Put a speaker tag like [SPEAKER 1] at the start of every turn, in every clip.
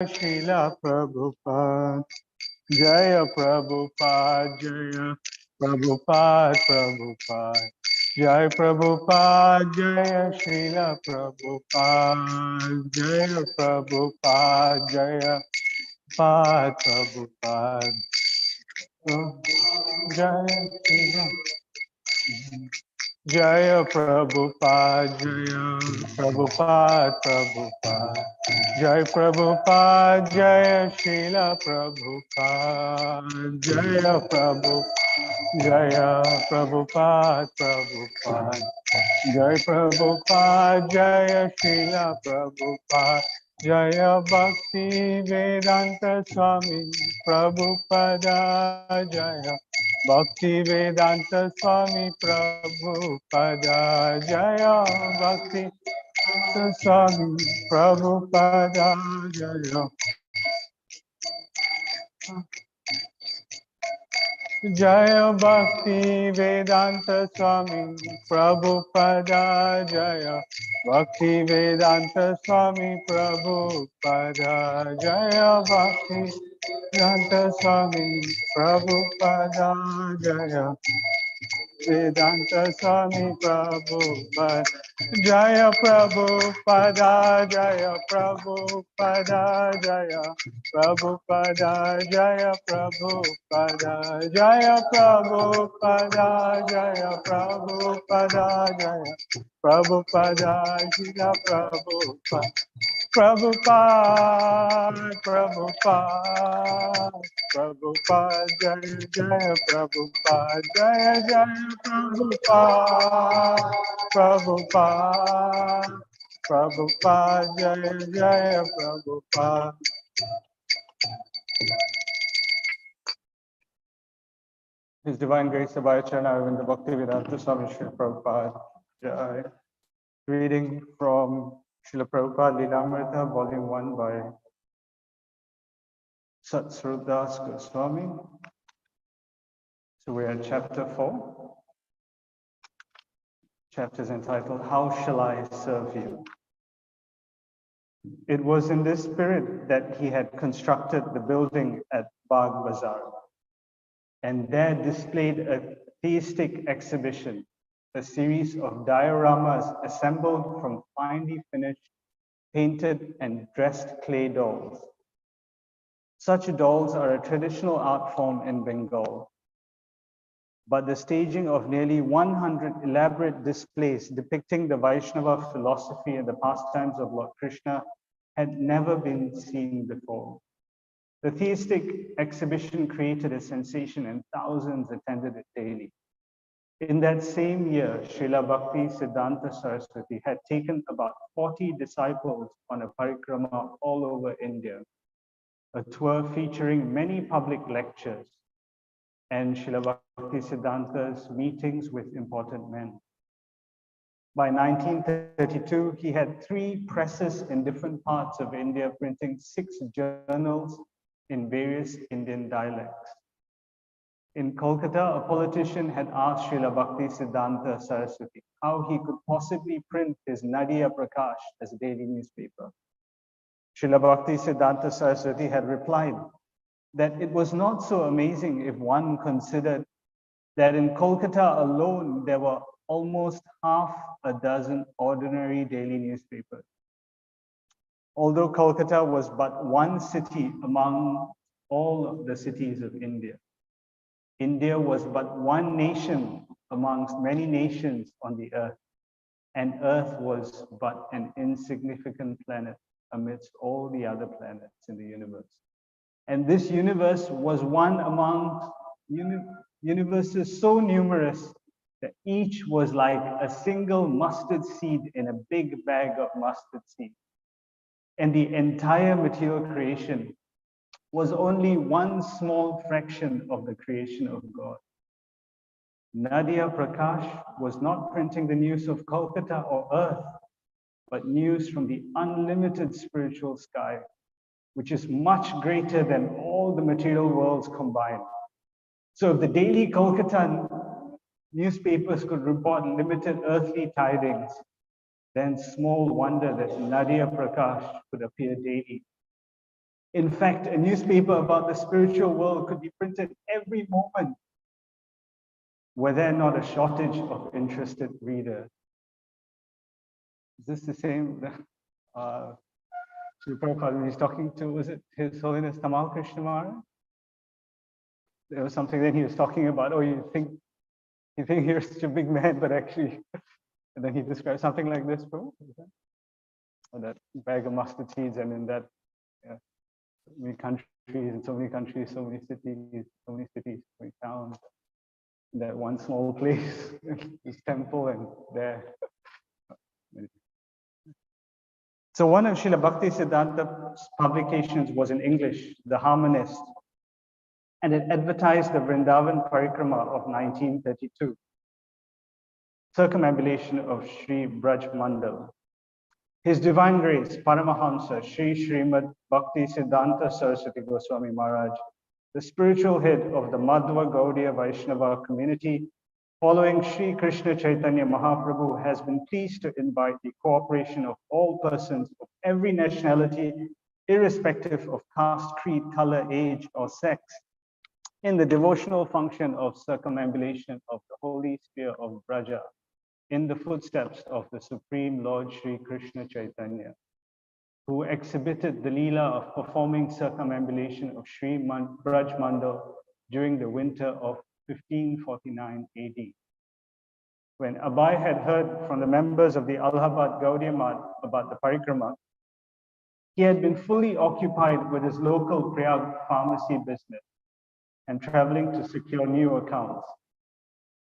[SPEAKER 1] Srila Prabhupada, Jaya Prabhupada, Jaya Prabhupada, Prabhupada, Jaya Prabhupada, Jaya Srila Prabhupada, Jaya Prabhupada, Jaya Prabhupada, Jaya Srila Jaya Prabhupada, Jaya Prabhupada, Prabhupada, Jaya Prabhupada, Jaya Srila Prabhupada, Jaya Prabhupada, Jaya Prabhupada, Prabhupada, Jaya Prabhupada, Jaya Srila Prabhupada, Jaya Bhakti Vedanta Swami Prabhupada, Jaya Bhakti Vedanta Swami Prabhupada, Jaya Bhakti Vedanta Swami Prabhupada, Jaya Jaya Bhakti Vedanta Swami Prabhupada, Jaya Bhakti Vedanta Swami Prabhupada, Jaya Bhakti Vedanta Swami Prabhupada, Jaya Vedanta Swami Prabhupada, Jaya Prabhupada, Jaya Prabhupada, Jaya Prabhupada, Jaya Prabhupada, Jaya Prabhupada, Jaya Prabhupada, Jaya Prabhupada, Jaya Prabhupada. Prabhupada, Prabhupada, Prabhupada, Jaya Jaya Prabhupada, Jaya Jaya Prabhupada, Prabhupada, Prabhupada, Jaya Jaya Prabhupada. His Divine Grace Abhay Charana Arvinda Bhaktivedanta Swami Srila Prabhupada. Jai. Reading from Srila Prabhupada Lilamrita, Volume 1 by Satsrudas Goswami. So we're at chapter 4. Chapter is entitled, How Shall I Serve You? It was in this spirit that he had constructed the building at Bagh Bazaar, and there displayed a theistic exhibition, a series of dioramas assembled from finely finished, painted and dressed clay dolls. Such dolls are a traditional art form in Bengal, but the staging of nearly 100 elaborate displays depicting the Vaishnava philosophy and the pastimes of Lord Krishna had never been seen before. The theistic exhibition created a sensation and thousands attended it daily. In that same year, Srila Bhakti Siddhanta Saraswati had taken about 40 disciples on a parikrama all over India, a tour featuring many public lectures and Srila Bhakti Siddhanta's meetings with important men. By 1932, he had 3 presses in different parts of India, printing 6 journals in various Indian dialects. In Kolkata, a politician had asked Srila Bhakti Siddhanta Saraswati how he could possibly print his Nadia Prakash as a daily newspaper. Srila Bhakti Siddhanta Saraswati had replied that it was not so amazing if one considered that in Kolkata alone, there were almost half a dozen ordinary daily newspapers. Although Kolkata was but one city among all of the cities of India, India was but one nation amongst many nations on the earth, and Earth was but an insignificant planet amidst all the other planets in the universe. And this universe was one among universes so numerous that each was like a single mustard seed in a big bag of mustard seed. And the entire material creation was only one small fraction of the creation of God. Nadia Prakash was not printing the news of Kolkata or Earth, but news from the unlimited spiritual sky, which is much greater than all the material worlds combined. So if the daily Kolkata newspapers could report limited earthly tidings, then small wonder that Nadia Prakash could appear daily In fact, a newspaper about the spiritual world could be printed every moment were there not a shortage of interested readers. Is this the same? Sri Prabhupada, he's talking to, was it His Holiness Tamal Krishna Maharaj? There was something that he was talking about, oh, you think you're such a big man, but actually, and then he described something like this, bro. Or that bag of mustard seeds, and in that, so many countries, in so many countries, so many cities, so many towns. In that one small place, this temple, and there. So one of Srila Bhakti Siddhanta's publications was in English, The Harmonist, and it advertised the Vrindavan Parikrama of 1932, circumambulation of Sri Braj Mandal. His Divine Grace, Paramahamsa, Sri Srimad Bhakti Siddhanta Saraswati Goswami Maharaj, the spiritual head of the Madhva Gaudiya Vaishnava community, following Sri Krishna Chaitanya Mahaprabhu, has been pleased to invite the cooperation of all persons of every nationality, irrespective of caste, creed, color, age, or sex, in the devotional function of circumambulation of the holy sphere of Braja, in the footsteps of the Supreme Lord Sri Krishna Chaitanya, who exhibited the Leela of performing circumambulation of Sri Braj Mandal during the winter of 1549 AD. When Abai had heard from the members of the Allahabad Gaudiya Math about the Parikrama, he had been fully occupied with his local Prayag pharmacy business and traveling to secure new accounts.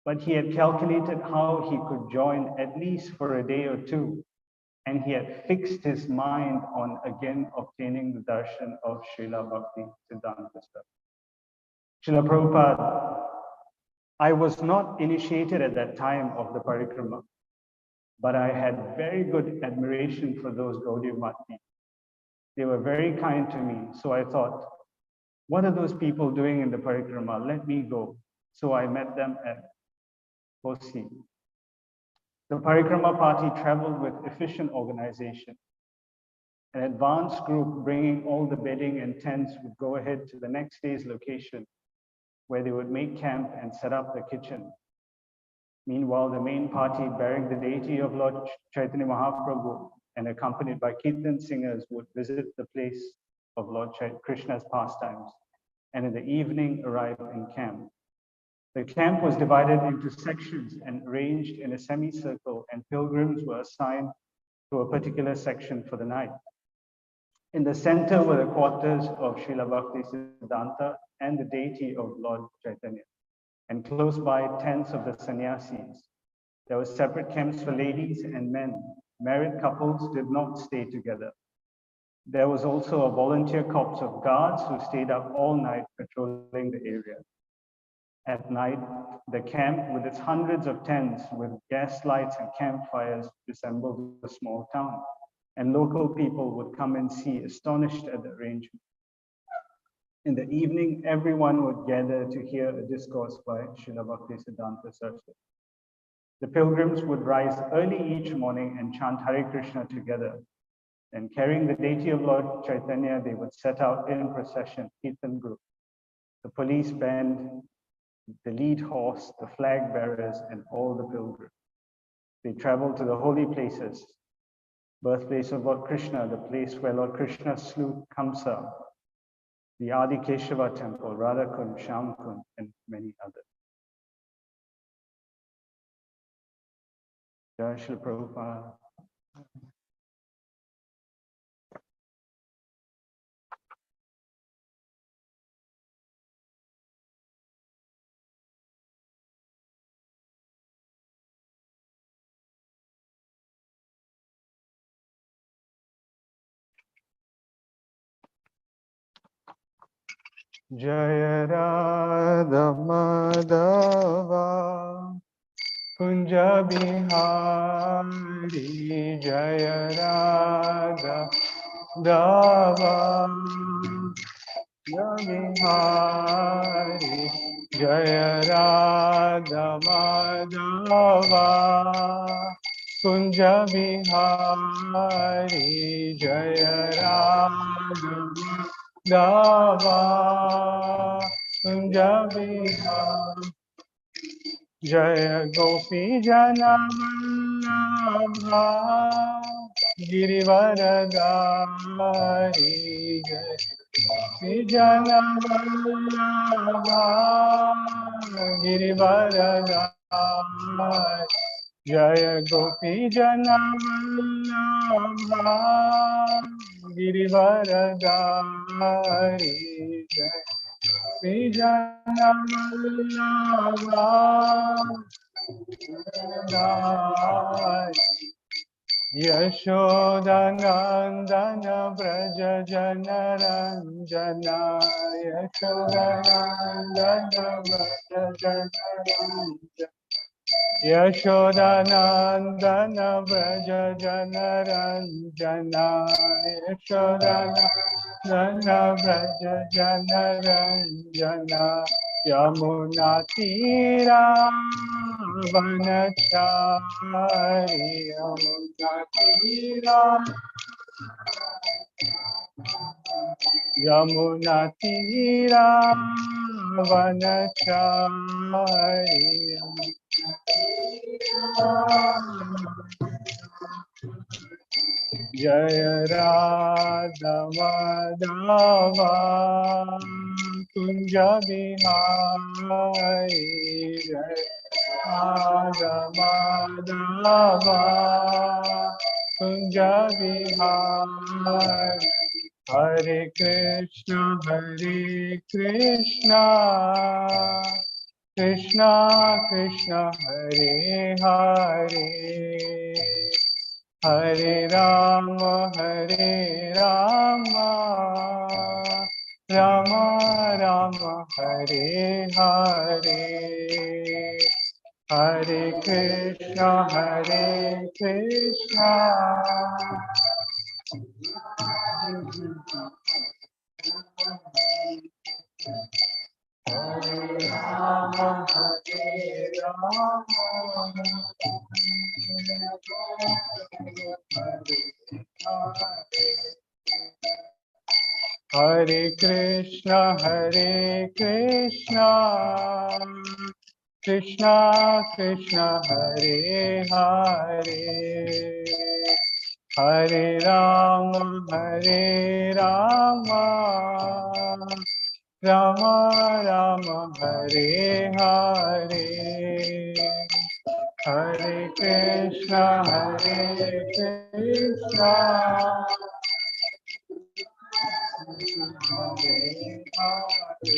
[SPEAKER 1] But he had calculated how he could join at least for a day or two, and he had fixed his mind on again obtaining the darshan of Srila Bhakti Siddhanta Swami. Srila Prabhupada, I was not initiated at that time of the parikrama, but I had very good admiration for those Gaudiya Math people. They were very kind to me, so I thought, what are those people doing in the parikrama? Let me go. So I met them at Kosi. The parikrama party traveled with efficient organization. An advanced group bringing all the bedding and tents would go ahead to the next day's location, where they would make camp and set up the kitchen. Meanwhile, the main party bearing the deity of Lord Chaitanya Mahaprabhu and accompanied by Kirtan singers would visit the place of Lord Krishna's pastimes, and in the evening arrive in camp. The camp was divided into sections and arranged in a semicircle, and pilgrims were assigned to a particular section for the night. In the center were the quarters of Srila Bhakti Siddhanta and the deity of Lord Chaitanya, and close by tents of the sannyasis. There were separate camps for ladies and men. Married couples did not stay together. There was also a volunteer corps of guards who stayed up all night patrolling the area. At night, the camp with its hundreds of tents with gas lights and campfires resembled a small town, and local people would come and see, astonished at the arrangement. In the evening, everyone would gather to hear a discourse by Srila Bhakti Siddhanta Saraswati. The pilgrims would rise early each morning and chant Hare Krishna together. And carrying the deity of Lord Chaitanya, they would set out in procession, Kirtan group. The police band, the lead horse, the flag bearers, and all the pilgrims. They traveled to the holy places, birthplace of Lord Krishna, the place where Lord Krishna slew Kamsa, the Adi Keshava temple, Radhakund, Shamkund, and many others. Jai Shri Prabhupada. Jaya Radha Madhava Kunja Bihari Jaya Radha Dava Bihari Jaya Radha Madhava Kunja Bihari Jaya Radha दावा कुंज विहारी जय गोपी जनवल्लभा गिरिवरदारी जय गोपी जनवल्लभा गिरिवरदारी जय गोपी जनवल्लभा गिरिवरदारी जय गोपी जनवल्लभा यशोदनन्दन व्रज जनरञ्जना यशोदनन्दन व्रज जनरञ्जना यशोदनन्दन व्रज जनरञ्जना यशोदनन्दन व्रज जनरञ्जना यमुना तीरा वनचारी यमुना तीरा यमुना तीरा वनचारी जय राधा माधवा कुंज बिहारी जय राधा माधवा कुंज बिहारी हरे कृष्णा कृष्णा कृष्णा हरे हरे हरे राम राम राम हरे हरे हरे कृष्णा हरे राम हरे कृष्णा कृष्णा कृष्णा हरे हरे हरे राम राम राम हरे हरे हरे कृष्णा हरे हरे हरे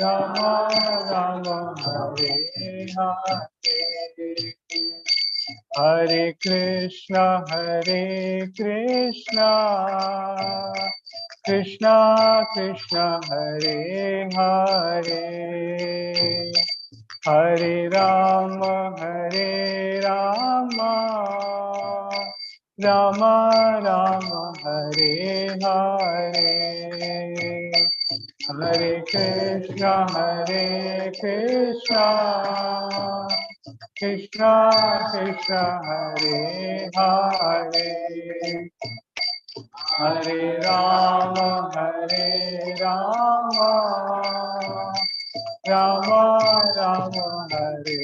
[SPEAKER 1] राम राम हरे हरे हरे कृष्णा कृष्णा कृष्णा हरे हरे हरे राम राम राम हरे हरे हरे कृष्णा कृष्णा कृष्णा हरे हरे हरे राम राम राम हरे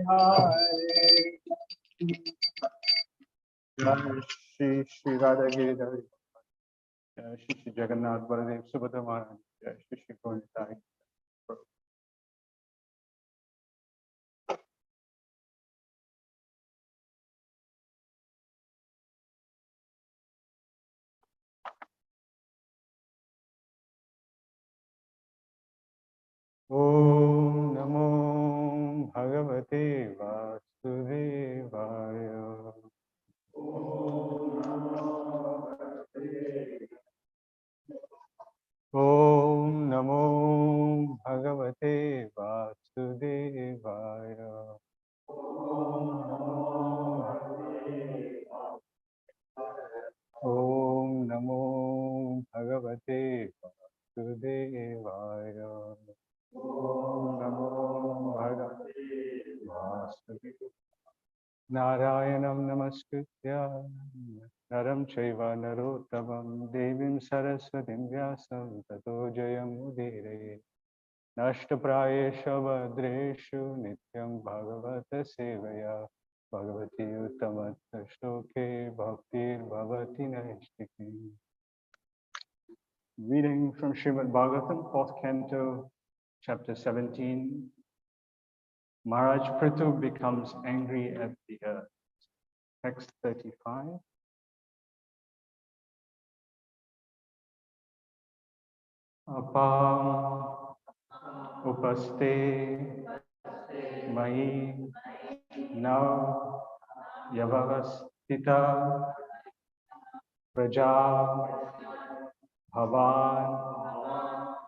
[SPEAKER 1] हरे जय श्री राधा गिरिधर जय श्री जगन्नाथ बलदेव सुभद्रा महाराज जय श्री गोविंद ओम नमो भगवते वासुदेवाय ओम नमो Narayanam namaskritya naram chaiva narottamam devim saraswatim vyasam tato jayam udire nashtaprayesha vadreshu nityam bhagavata sevaya bhagavati uttamatta shloke bhaktir bhavati naistiki. Reading from Srimad Bhagavatam, 4th Canto, Chapter 17. Maharaj Prithu becomes angry at the earth. Text 35. Apam upaste mai now yavavastita praja bhavan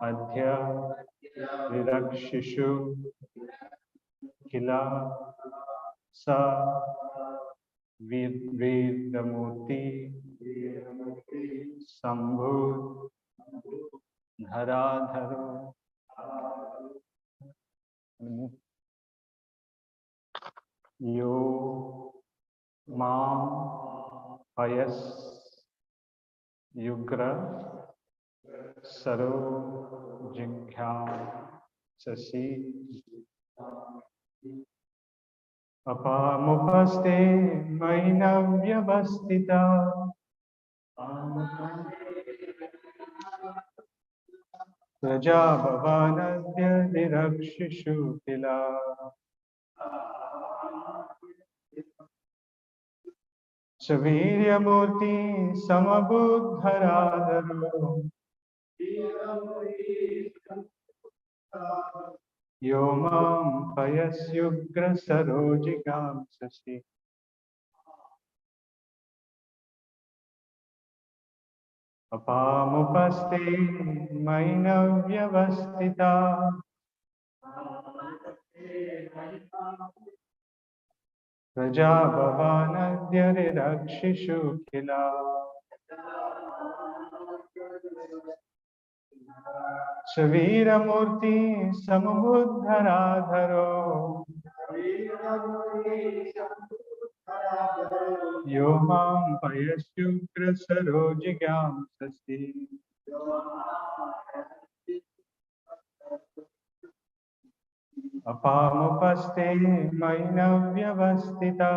[SPEAKER 1] adhya vidakshishu kila sa vedamurti sambhu dharadharo. Yo mam payas yugra saro jingham sasi apamupaste mainavyavastita praja bhavanadya nirakshishu kila Saviryamurti samabudharadaro Yomam payasyugra sarojigam sasi. Apamupaste mainavyavastita Praja bhavanadya rakshishu kila Saviramurti samabudharadharo Yomam payasyugra sarojigam sasi. Apamupaste mainavyavastita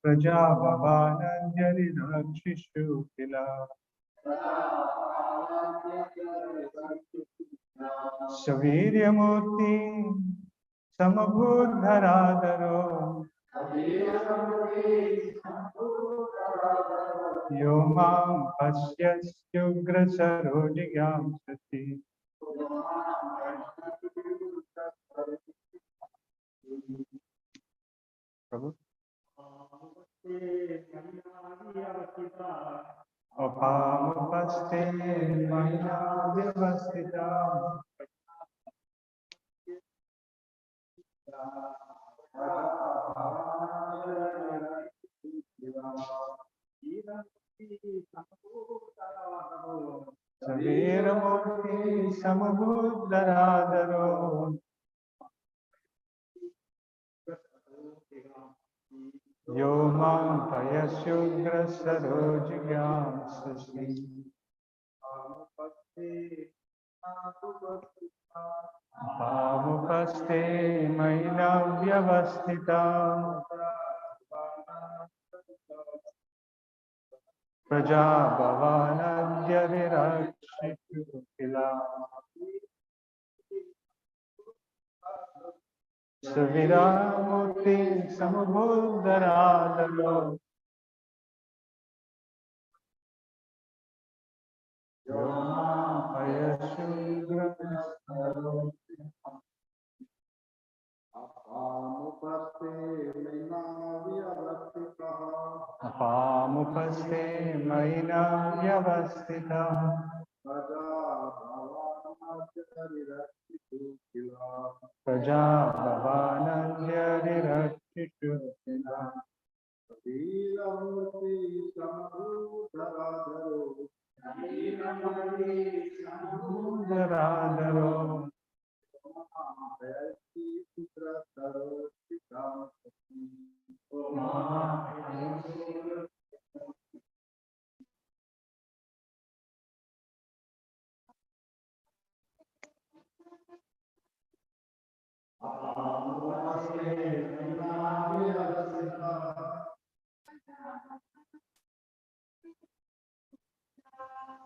[SPEAKER 1] Praja bhavanadya rakshishu kila Saviryamurti samabudharadharo Yomam pasyasyugra sarojigam sati. Prabhu. Apamupaste mainavyavastita Saviramurti samabudharadharo Yomam payasyugra sarojigam sasi. Apamupaste mainavyavastita Praja bhavanadya virakshishu kila Saviramurti samabudharadharo Yomam payasyugra sarojigam Apamupaste mainavyavastita Praja bhavanadya virakshishu kila Dharadharo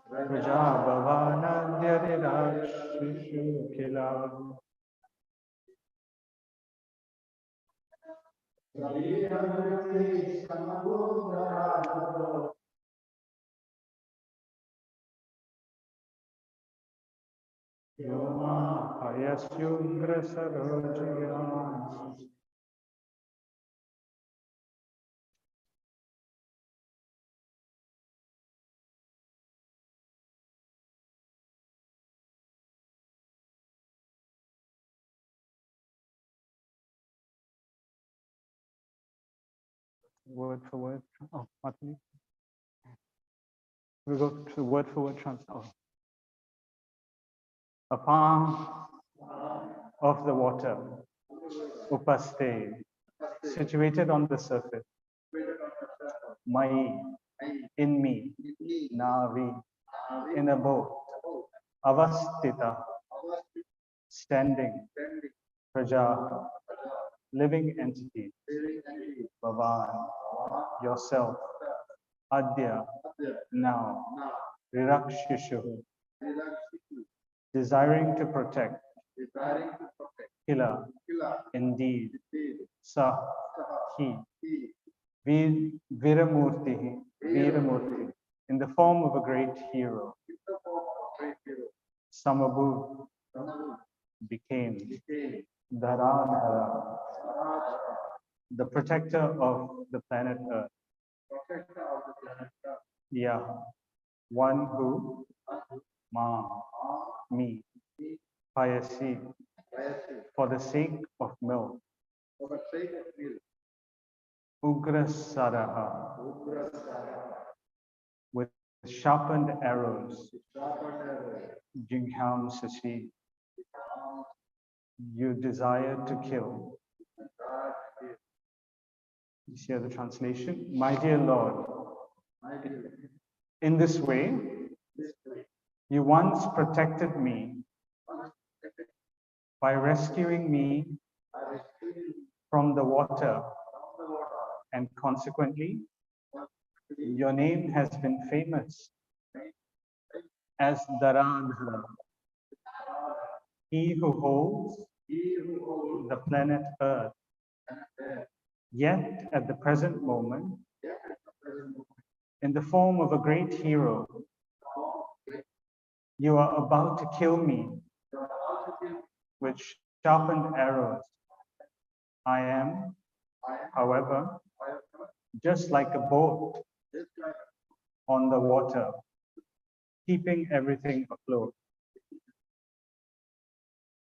[SPEAKER 1] Praja bhavanandyarirashishu khila. Yoma hayasyugra sarojayam. Word for word. Oh, Matani. We go to word for word translation. Oh. A palm of the water, upaste, situated on the surface. Mai, in me. Navi, in a boat. Avastita, standing. Praja, living entity. Bhavan, yourself. Adya, now. Rirakshishu, desiring to protect. Kila, indeed. Sa, he. Viramurti, Viramurti, in the form of a great hero. Samabhu became Dharadhara, the protector of the planet Earth. Yeah, one who, ma, me, payasi, for the sake of milk. Ugrasaraha, with sharpened arrows. Jingham Sasi, you desire to kill. You see the translation? My dear Lord, in this way, you once protected me by rescuing me from the water, and consequently, your name has been famous as Dharadhara, he who holds the planet Earth. Yet, at the present moment, in the form of a great hero, you are about to kill me with sharpened arrows. I am, however, just like a boat on the water, keeping everything afloat.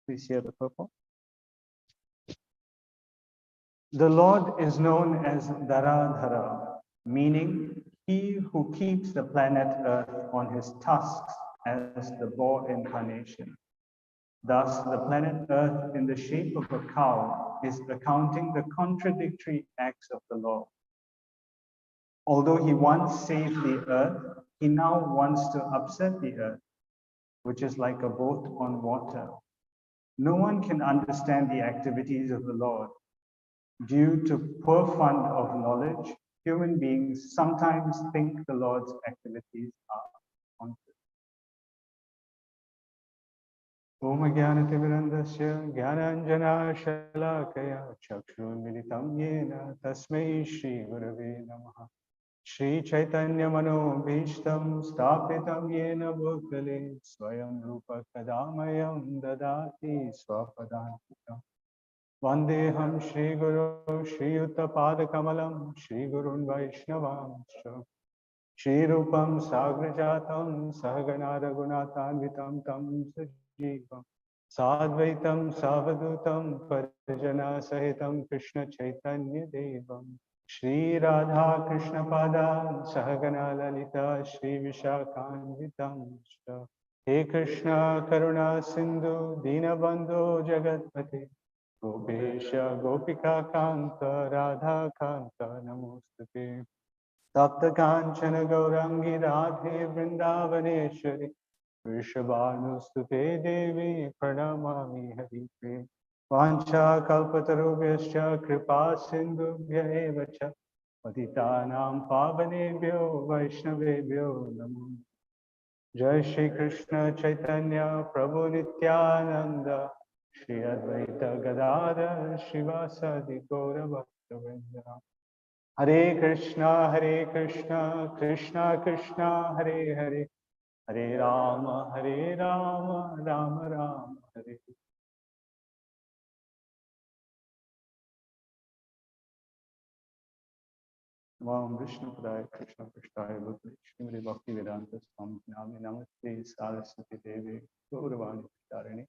[SPEAKER 1] Please hear the purport. The Lord is known as Dharadhara, meaning he who keeps the planet Earth on his tusks as the boar incarnation. Thus, the planet Earth in the shape of a cow is accounting the contradictory acts of the Lord. Although he once saved the earth, he now wants to upset the earth, which is like a boat on water. No one can understand the activities of the Lord. Due to poor fund of knowledge, human beings sometimes think the Lord's activities are unfair. Om Jnanatimirandasya Jnananjana Shalakaya Chakshurmilitam Yena Tasmai Shri Gurave Namaha Shri Chaitanya Mano Bhishtam Stapitam Yena Bhutale Swayam Rupa Kadamayam Dadati Swapadantikam Vandeham Shri Guru Shri Yuta Padakamalam Shri Gurun Vaishnavam Shri Rupam Sagrajatam Sahaganara Gunatanvitam Tam Sajivam Sadvaitam Savadutam Parijana Sahitam Krishna Chaitanya Devam Shri Radha Krishna Pada Sahagana Lalita Shri Vishakhanvitam He Krishna Karuna Sindhu Dinabandhu Jagatpate Gopesha Gopika Kanta Radha Kanta Namostate Tapta Kanchana Gaurangi Radhe Vrindavaneshwari Vrishabhanustute Devi Pranamami Hari Vancha kalpatarubhyascha kripa sindhubhya eva cha patitanam pavanebhyo vaishnavebhyo namo. Jai Shri Krishna Chaitanya Prabhu Nityananda Shri Advaita Gadadhar Shivasadi Gaura Bhaktivinoda. Hare Krishna, Krishna Krishna, Hare Hare, Hare Rama, Rama Rama, Hare. Vam Vishnu Padaya Krishna Prasthaya Bhakti Shrimati Bhakti Vedanta Swami Nami Namaste Saraswati Devi Gauravani Tarini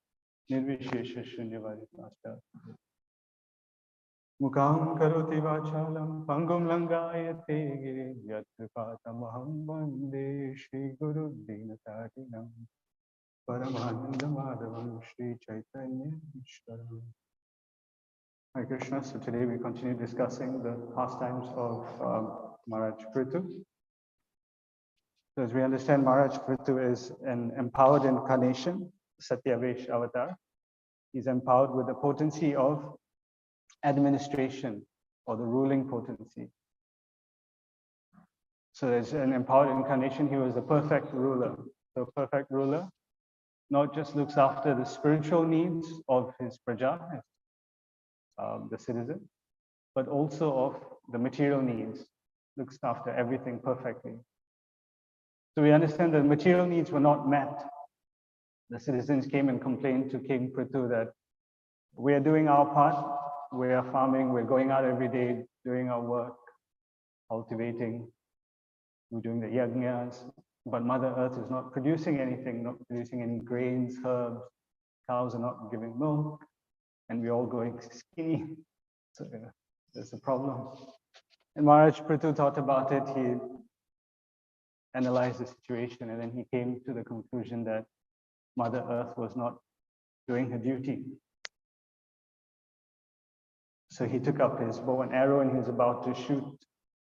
[SPEAKER 1] Nirvishesha Shunyavadi Master Mukam Karoti Vachalam Pangum Langayate Giri Yatripathamaham Vande Shri Guru Dinatartinam Paramananda Madhavam Shri Chaitanya Ishwaram. Hare Krishna. So today we continue discussing the pastimes of Maharaj Prithu. So as we understand, Maharaj Prithu is an empowered incarnation, Satyavesh avatar. He's empowered with the potency of administration or the ruling potency. So as an empowered incarnation, he was the perfect ruler. The perfect ruler not just looks after the spiritual needs of his praja, the citizen, but also of the material needs, looks after everything perfectly. So we understand that material needs were not met. The citizens came and complained to King Prithu that we are doing our part, we are farming, we're going out every day, doing our work, cultivating, we're doing the yajnas, but Mother Earth is not producing anything, not producing any grains, herbs, cows are not giving milk, and we're all going skinny. So there's a problem. And Maharaj Prithu thought about it, he analyzed the situation, and then he came to the conclusion that Mother Earth was not doing her duty. So he took up his bow and arrow and he was about to shoot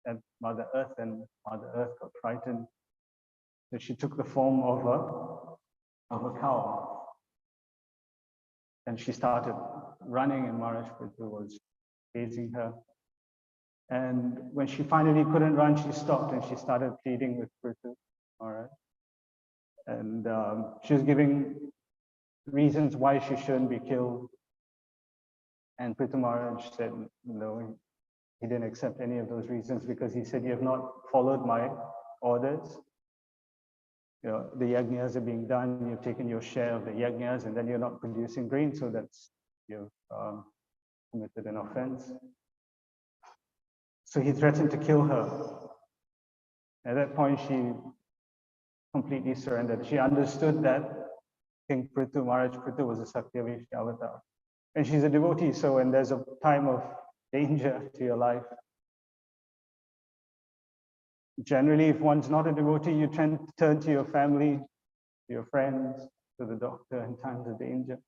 [SPEAKER 1] at Mother Earth, and Mother Earth got frightened. So she took the form of a cow. And she started running, and Maharaj Prithu was chasing her. And when she finally couldn't run, she stopped and she started pleading with Prithu. All right. And she was giving reasons why she shouldn't be killed. And Prithu Maharaj said no, he didn't accept any of those reasons because he said, you have not followed my orders. You know, the yajnas are being done, you've taken your share of the yajnas, and then you're not producing grain, so that's, you've committed an offense. So he threatened to kill her. At that point, she completely surrendered. She understood that King Prithu, Maharaj Prithu, was a Satyavesh avatar. And she's a devotee, so when there's a time of danger to your life, generally, if one's not a devotee, you tend to turn to your family, to your friends, to the doctor in times of danger.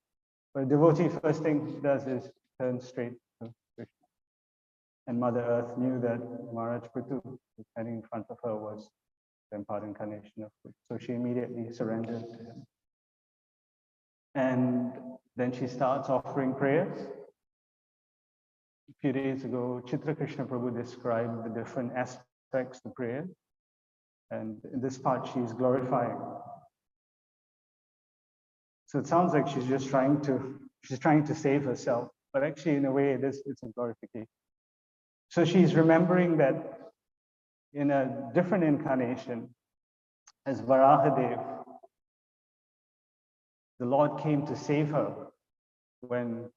[SPEAKER 1] But a devotee, first thing he does is turn straight to Krishna. And Mother Earth knew that Maharaj Prithu, standing in front of her, was the empowered incarnation of Krishna. So she immediately surrendered to him. And then she starts offering prayers. A few days ago, Chitra Krishna Prabhu described the different aspects of prayer. And in this part, she's glorifying. So it sounds like she's just trying to save herself, but actually in a way it's a glorification. So she's remembering that in a different incarnation, as Varahadev, the Lord came to save her when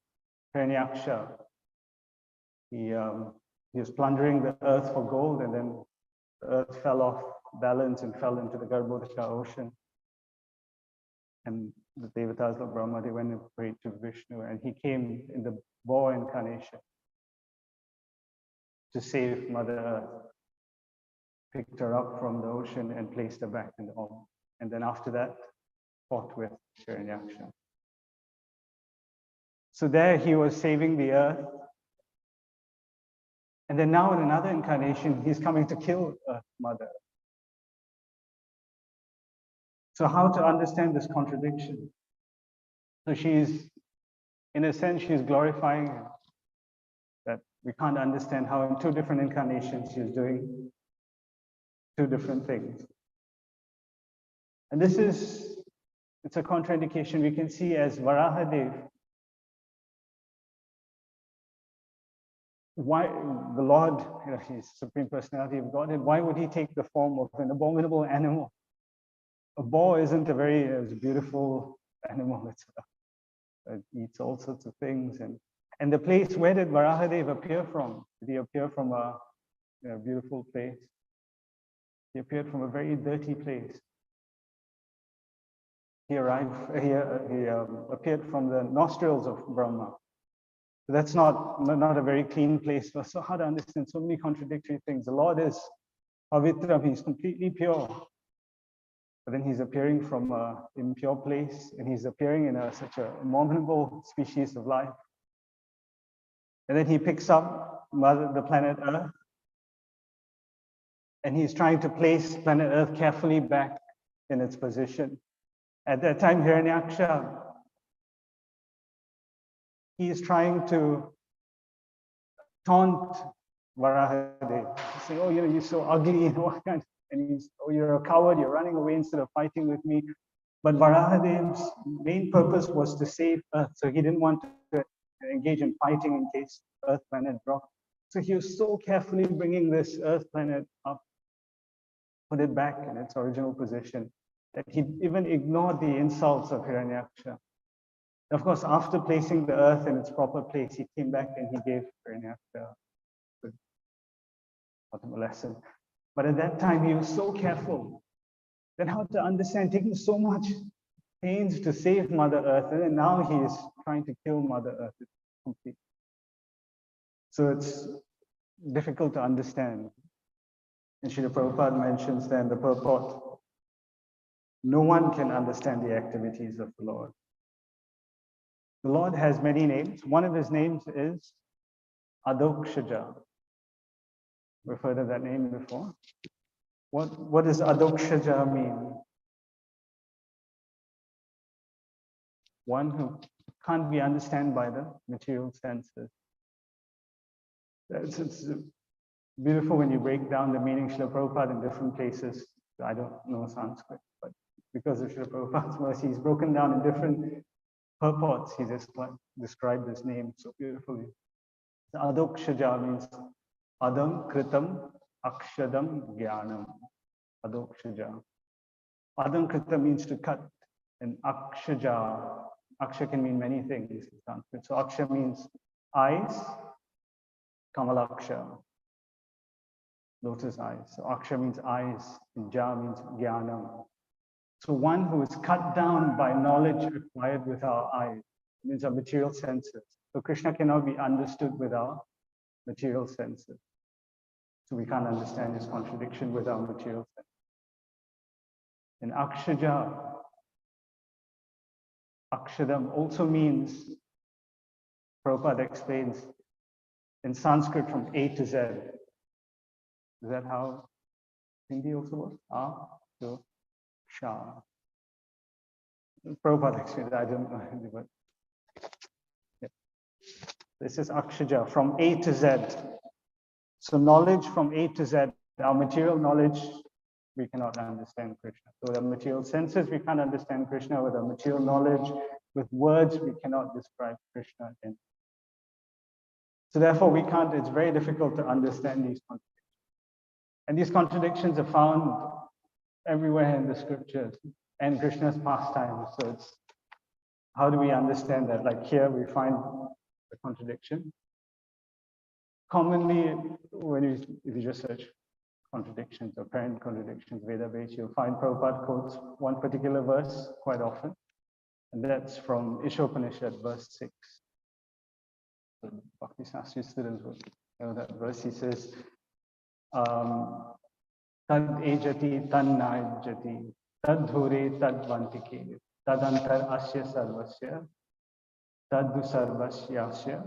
[SPEAKER 1] Hiranyaksha, he was plundering the earth for gold, and then the earth fell off balance and fell into the Garbhodaka ocean. And the Devatas of Brahma, they went and prayed to Vishnu, and he came in the boar incarnation to save Mother Earth, picked her up from the ocean and placed her back in the home. And then after that, fought with Hiranyaksha. So there he was saving the earth. And then now in another incarnation, he's coming to kill Earth Mother. So how to understand this contradiction? So she's in a sense, she's glorifying him. That we can't understand how in two different incarnations she's doing two different things. And this is, it's a contraindication we can see as Varahadev. Why the Lord, he's Supreme Personality of Godhead, why would he take the form of an abominable animal? A boar isn't a very beautiful animal. It eats all sorts of things. And the place, where did Varahadev appear from? Did he appear from a beautiful place? He appeared from a very dirty place. He appeared from the nostrils of Brahma. So that's not a very clean place. So hard to understand, so many contradictory things. The Lord is Pavitram, he's completely pure. But then he's appearing from an impure place, and he's appearing in such an abominable species of life. And then he picks up the planet Earth, and he's trying to place planet Earth carefully back in its position. At that time, Hiranyaksha, he is trying to taunt Varahadev, say, oh, you're so ugly, and he's, oh, you're a coward, you're running away instead of fighting with me. But Varahadev's main purpose was to save Earth, so he didn't want to engage in fighting in case Earth planet dropped. So he was so carefully bringing this Earth planet up, put it back in its original position, that he even ignored the insults of Hiranyaksha. Of course, after placing the Earth in its proper place, he came back and he gave Hiranyaksha a lesson. But at that time, he was so careful that how to understand, taking so much pains to save Mother Earth, and then now he is trying to kill Mother Earth completely. So it's difficult to understand. And Srila Prabhupada mentions then the purport. No one can understand the activities of the Lord. The Lord has many names. One of his names is Adokshaja. We've heard of that name before. What does Adokshaja mean? One who can't be understood by the material senses. It's beautiful when you break down the meaning of Srila Prabhupada in different places. I don't know Sanskrit, but because of Srila Prabhupada's mercy, he's broken down in different purports. He just described this name so beautifully. The Adokshaja means Adam Kritam Akshadam Jnanam. Adokshaja. Adam Kritam means to cut, and Akshaja. Aksha can mean many things in Sanskrit. So Aksha means eyes, Kamalaksha, lotus eyes. So Aksha means eyes, and Ja means Jnanam. So one who is cut down by knowledge acquired with our eyes, means our material senses. So Krishna cannot be understood with our material senses. So we can't understand his contradiction with our material senses. And Akshaja, Akshadam also means, Prabhupada explains, in Sanskrit from A to Z. Is that how Hindi also works? A to Sha. Prabhupada explains, I don't know Hindi, but yeah. This is Akshaja, from A to Z. So knowledge from A to Z, our material knowledge, we cannot understand Krishna. So with our material senses, we can't understand Krishna. With our material knowledge, with words, we cannot describe Krishna. So therefore, we can't, it's very difficult to understand these contradictions. And these contradictions are found everywhere in the scriptures and Krishna's pastimes. So it's, how do we understand that? Like here, we find the contradiction. Commonly, if you just search contradictions, apparent contradictions, Veda-based, you'll find Prabhupada quotes one particular verse quite often, and that's from Ishopanishad, verse 6. So Bhakti Sastri students will know that verse. He says, Tad ejati tad naijati, tad dhure tad vantike, tad antar asya sarvasya, tad sarvasyasya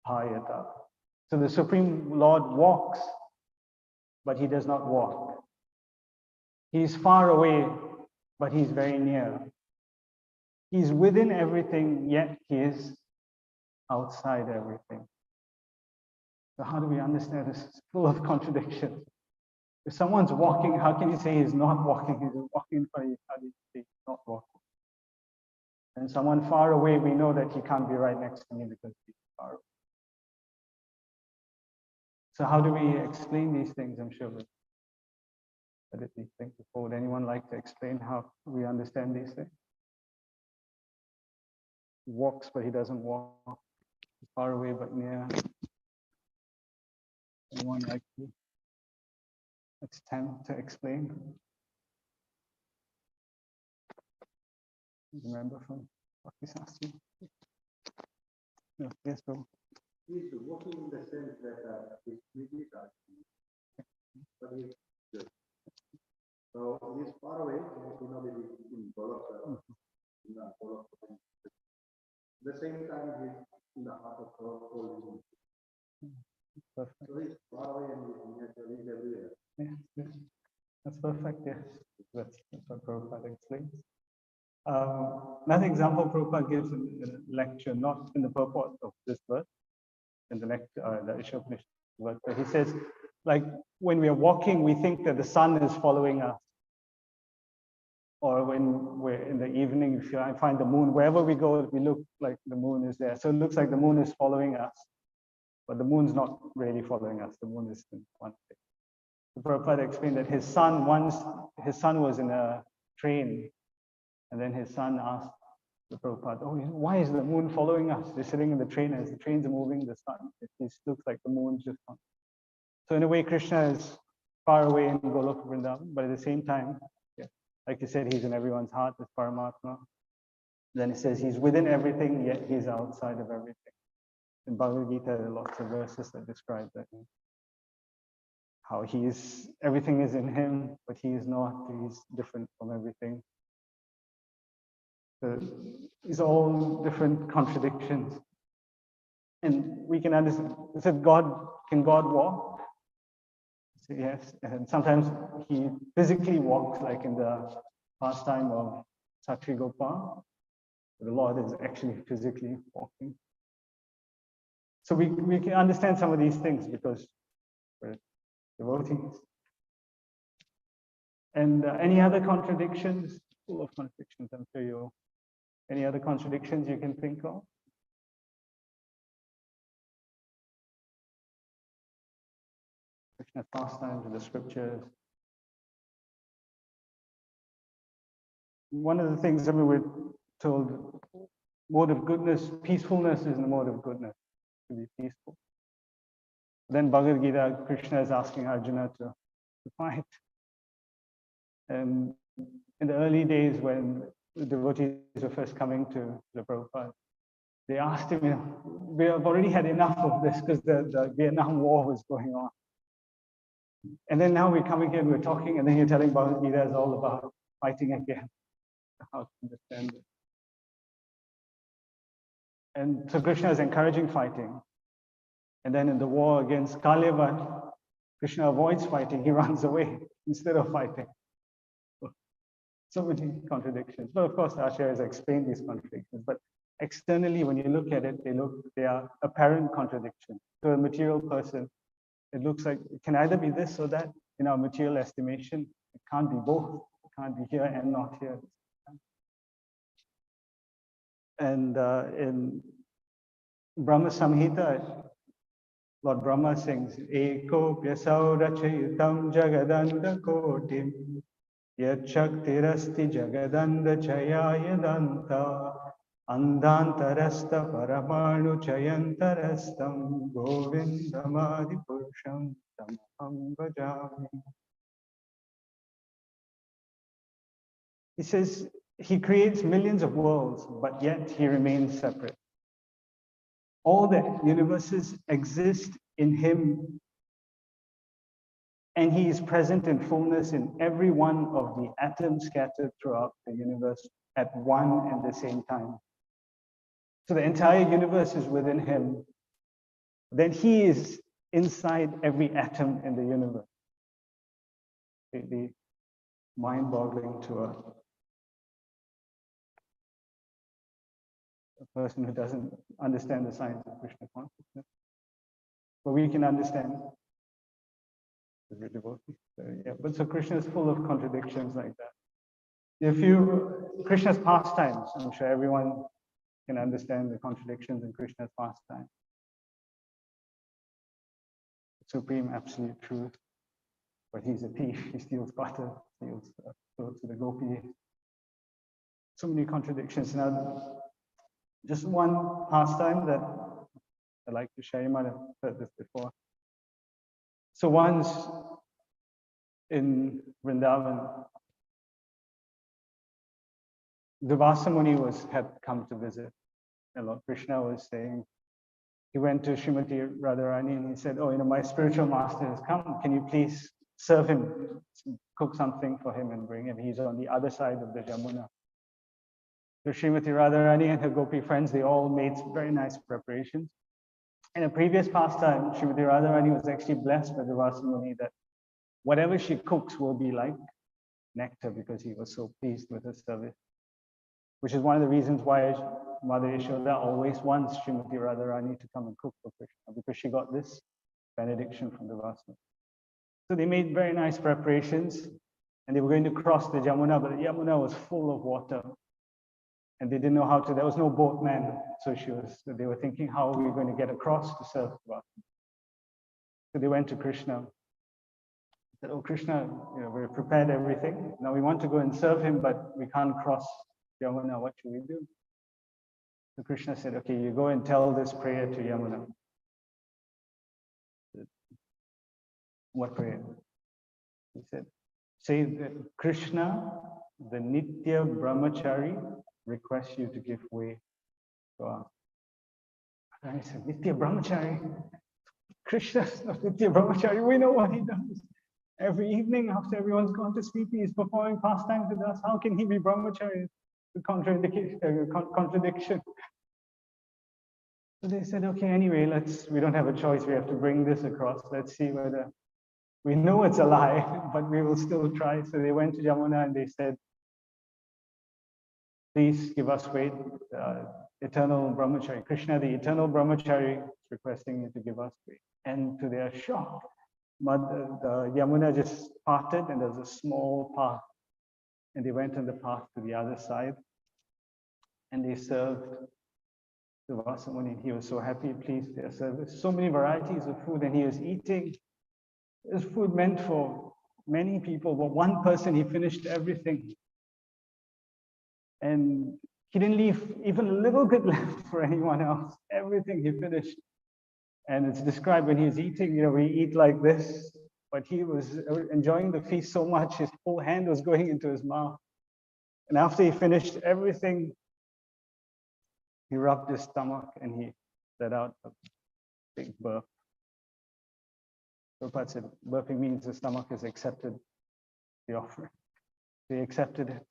[SPEAKER 1] bhayata. So the Supreme Lord walks, but he does not walk. He is far away, but he is very near. He's within everything, yet he is outside everything. So how do we understand this? It's full of contradictions. If someone's walking, how can you say he's not walking? He's walking in front of you. How do you say he's not walking? And someone far away, we know that he can't be right next to me because he's far away. So how do we explain these things? I'm sure we'll edit these things before. Would anyone like to explain how we understand these things? He walks, but he doesn't walk. He's far away, but near. Anyone like to attempt to explain? Remember from what he's asking? No, yes, bro.
[SPEAKER 2] He's walking in the sense that his feet are, but he's good. So he's far away, you know, in Golok, At the same time, he's in the heart of all.
[SPEAKER 1] Perfect.
[SPEAKER 2] So he's far away and he's everywhere.
[SPEAKER 1] Yes, that's perfect. Yes, that's what Prabhupada explains. Another example Prabhupada gives in a lecture, not in the purport of this verse, in the lecture, the Ishopanishad verse, but he says, like when we are walking, we think that the sun is following us. Or when we're in the evening, if I find the moon, wherever we go, we look like the moon is there. So it looks like the moon is following us, but the moon's not really following us. The moon is in one place. The Prabhupada explained that his son was in a train, and then his son asked the Prabhupada, "Oh, why is the moon following us? They're sitting in the train, as the train's moving, the sun, it looks like the moon's just on." So in a way, Krishna is far away in Goloka Vrindavan, but at the same time, like you said, he's in everyone's heart with Paramatma. Then he says he's within everything, yet he's outside of everything. In Bhagavad Gita, there are lots of verses that describe that. How everything is in him, but he is not, he's different from everything. So these are all different contradictions. And we can understand, so can God walk? So yes, and sometimes he physically walks, like in the pastime of Satrigopa. The Lord is actually physically walking. So we can understand some of these things because we're devotees. And any other contradictions? Full of contradictions, I'm sure you. Any other contradictions you can think of? Krishna's pastimes in the scriptures. One of the things, we're told, mode of goodness, peacefulness is the mode of goodness, to be peaceful. Then Bhagavad Gita, Krishna is asking Arjuna to fight. And in the early days when the devotees were first coming to the Prabhupada, they asked him, we have already had enough of this because the Vietnam War was going on. And then now we're coming here and we're talking, and then you're telling Bhagavad Gita is all about fighting again. How to understand it. And so Krishna is encouraging fighting. And then in the war against Kalyavan, Krishna avoids fighting, he runs away instead of fighting. So many contradictions. But of course, Asha has explained these contradictions. But externally, when you look at it, they are apparent contradictions. To a material person, it looks like it can either be this or that. In our material estimation, it can't be both. It can't be here and not here. And in Brahma Samhita, Lord Brahma sings, Eko pyasau rachayitam jagadanda kotim yachaktirasti jagadanda chayayadanta andantarasta paramanu chayantarastam govindamadi purusham tamaham bhajami. He says he creates millions of worlds, but yet he remains separate. All the universes exist in him, and he is present in fullness in every one of the atoms scattered throughout the universe at one and the same time. So the entire universe is within him. Then he is inside every atom in the universe. Completely mind-boggling to us. a person who doesn't understand the science of Krishna consciousness. But we can understand the devotee. So, yeah, but so Krishna is full of contradictions like that. If you, Krishna's pastimes, I'm sure everyone can understand the contradictions in Krishna's pastime. Supreme absolute truth. But he's a thief, he steals butter, steals clothes to the gopi. So many contradictions. Now, just one pastime that I'd like to share, you might have heard this before. So once in Vrindavan, Durvasa Muni had come to visit. And Lord Krishna was saying, he went to Srimati Radharani and he said, oh, my spiritual master has come. Can you please serve him, cook something for him and bring him? He's on the other side of the Jamuna. So Srimati Radharani and her gopi friends, they all made very nice preparations. In a previous pastime, Srimati Radharani was actually blessed by Durvasa Muni that whatever she cooks will be like nectar because he was so pleased with her service. Which is one of the reasons why Mother Yashoda always wants Srimati Radharani to come and cook for Krishna, because she got this benediction from Durvasa. So they made very nice preparations and they were going to cross the Jamuna, but the Yamuna was full of water. And they didn't know how to, there was no boatman. So they were thinking, how are we going to get across to serve Durvasa? So they went to Krishna. They said, oh, Krishna, we've prepared everything. Now we want to go and serve him, but we can't cross Yamuna. What should we do? So Krishna said, okay, you go and tell this prayer to Yamuna. What prayer? He said, say that Krishna, the Nitya Brahmachari, requests you to give way to us. And I said, Nitya Brahmachari? Krishna's not Nitya Brahmachari. We know what he does. Every evening after everyone's gone to sleep, he is performing pastimes with us. How can he be Brahmachari? It's a contradiction. So they said, okay, anyway, we don't have a choice. We have to bring this across. Let's see whether, we know it's a lie, but we will still try. So they went to Jamuna and they said, please give us way, eternal Brahmachari. Krishna, the eternal Brahmachari, is requesting you to give us way. And to their shock, the Yamuna just parted and there's a small path. And they went on the path to the other side. And they served Durvasa Muni. He was so happy, pleased their service. So many varieties of food, and he was eating. This food meant for many people, but one person, he finished everything. And he didn't leave even a little bit left for anyone else. Everything he finished. And it's described when he was eating, we eat like this, but he was enjoying the feast so much, his whole hand was going into his mouth. And after he finished everything, he rubbed his stomach and he let out a big burp. Prabhupada said, burping means the stomach has accepted the offering. They accepted it.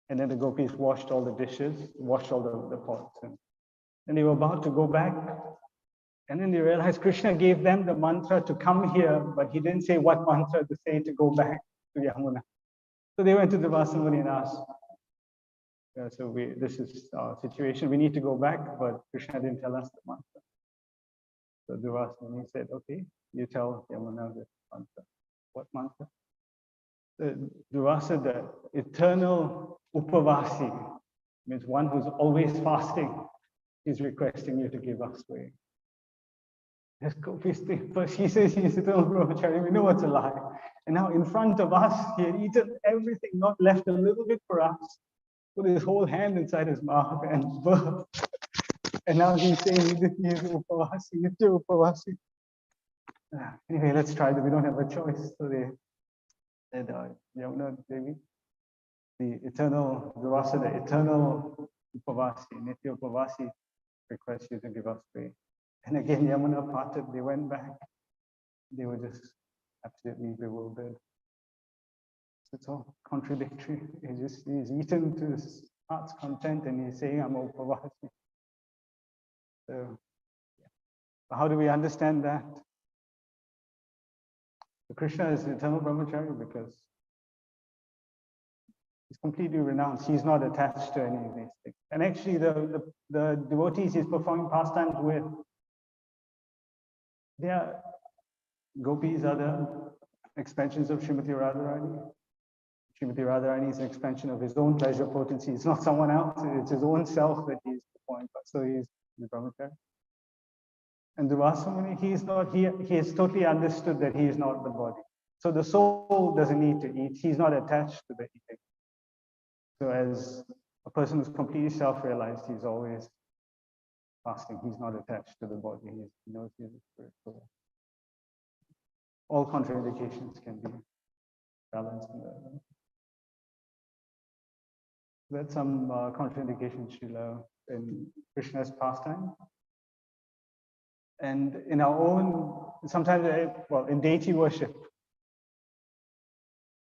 [SPEAKER 1] And then the gopis washed all the dishes, washed all the pots. And they were about to go back. And then they realized Krishna gave them the mantra to come here, but he didn't say what mantra to say to go back to Yamuna. So they went to Durvasa Muni and asked, this is our situation. We need to go back, but Krishna didn't tell us the mantra. So Durvasa Muni said, okay, you tell Yamuna the mantra. What mantra? Durvasa, the eternal Upavasi, means one who's always fasting, is requesting you to give us way. Yes, first he says he's eternal brahmachari, we know it's a lie. And now in front of us, he had eaten everything, not left a little bit for us. Put his whole hand inside his mouth and burped. And now he's saying he's Upavasi, Nitya Upavasi. Anyway, let's try that. We don't have a choice. So they said, Yamuna Devi, the eternal Durvasa, the eternal Upavasi, Nitya Upavasi, request you to give us way. And again, Yamuna parted, they went back. They were just absolutely bewildered. It's all contradictory. He's eaten to his heart's content and he's saying, I'm Upavasi. So, how do we understand that? So Krishna is eternal brahmachari because he's completely renounced. He's not attached to any of these things. And actually, the devotees he's performing pastimes with, they are gopis, are the expansions of Srimati Radharani. Srimati Radharani is an expansion of his own pleasure potency. It's not someone else, it's his own self that he's performing. So he's the brahmachari. And Durvasamuni, he has totally understood that he is not the body. So the soul doesn't need to eat. He's not attached to the eating. So as a person who's completely self-realized, he's always fasting. He's not attached to the body. He knows he's a spirit. So all contraindications can be balanced in that. That's some contraindications, Srila, in Krishna's pastime. And in our own, sometimes, well, in deity worship,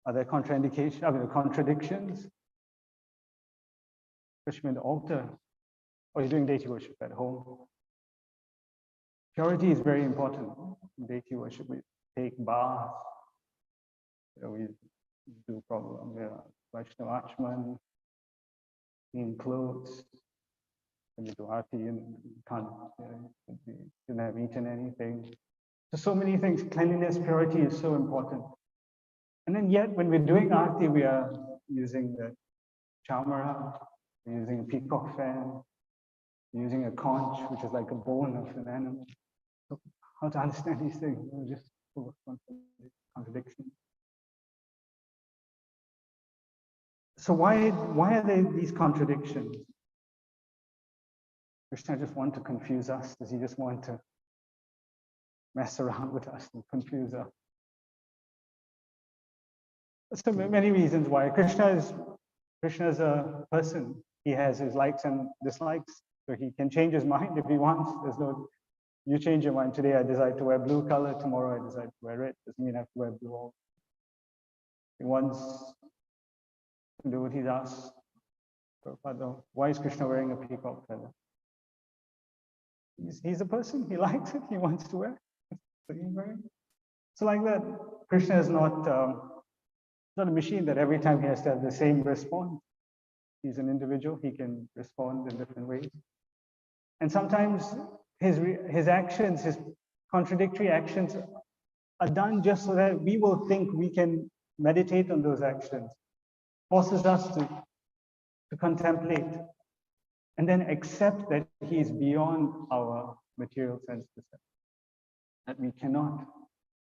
[SPEAKER 1] are there contraindications, contradictions? Especially in the altar, or you're doing deity worship at home. Purity is very important in deity worship. We take baths, we do Vaishnava Achman, clean clothes, when you do arti and you can't have eaten anything. So many things. Cleanliness, purity is so important. And then yet, when we're doing arti, we are using the chamara, we're using a peacock fan, we're using a conch, which is like a bone of an animal. So how to understand these things? Just full of contradictions. So why are there these contradictions? Krishna just want to confuse us? Does he just want to mess around with us and confuse us? So many reasons why. Krishna is a person. He has his likes and dislikes. So he can change his mind if he wants. There's no, you change your mind. Today I decide to wear blue color. Tomorrow I decide to wear red. Doesn't mean I have to wear blue all. He wants to do what he's asked. Why is Krishna wearing a peacock feather? He's a person. He likes it. He wants to wear it. So he's wearing it. So like that, Krishna is not a machine that every time he has to have the same response. He's an individual. He can respond in different ways. And sometimes his actions, his contradictory actions, are done just so that we will think we can meditate on those actions. Forces us to contemplate and then accept that he is beyond our material sense perception, that we cannot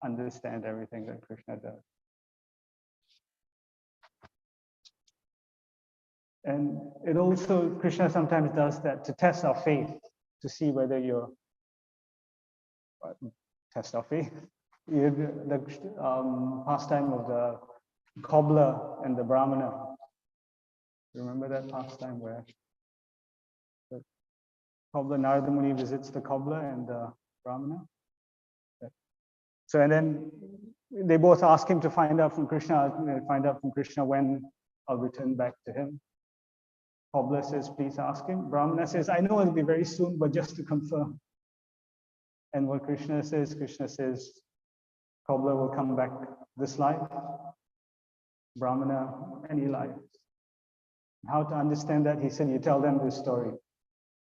[SPEAKER 1] understand everything that Krishna does. And it also, Krishna sometimes does that to test our faith, to see whether you're, test our faith. The pastime of the cobbler and the brahmana. Remember that pastime where the cobbler, Narada Muni visits the cobbler and the brahmana? So, and then they both ask him to find out from Krishna, when I'll return back to him. Cobbler says, please ask him. Brahmana says, I know it'll be very soon, but just to confirm. And what Krishna says, cobbler will come back this life, brahmana any life. How to understand that? He said, you tell them this story.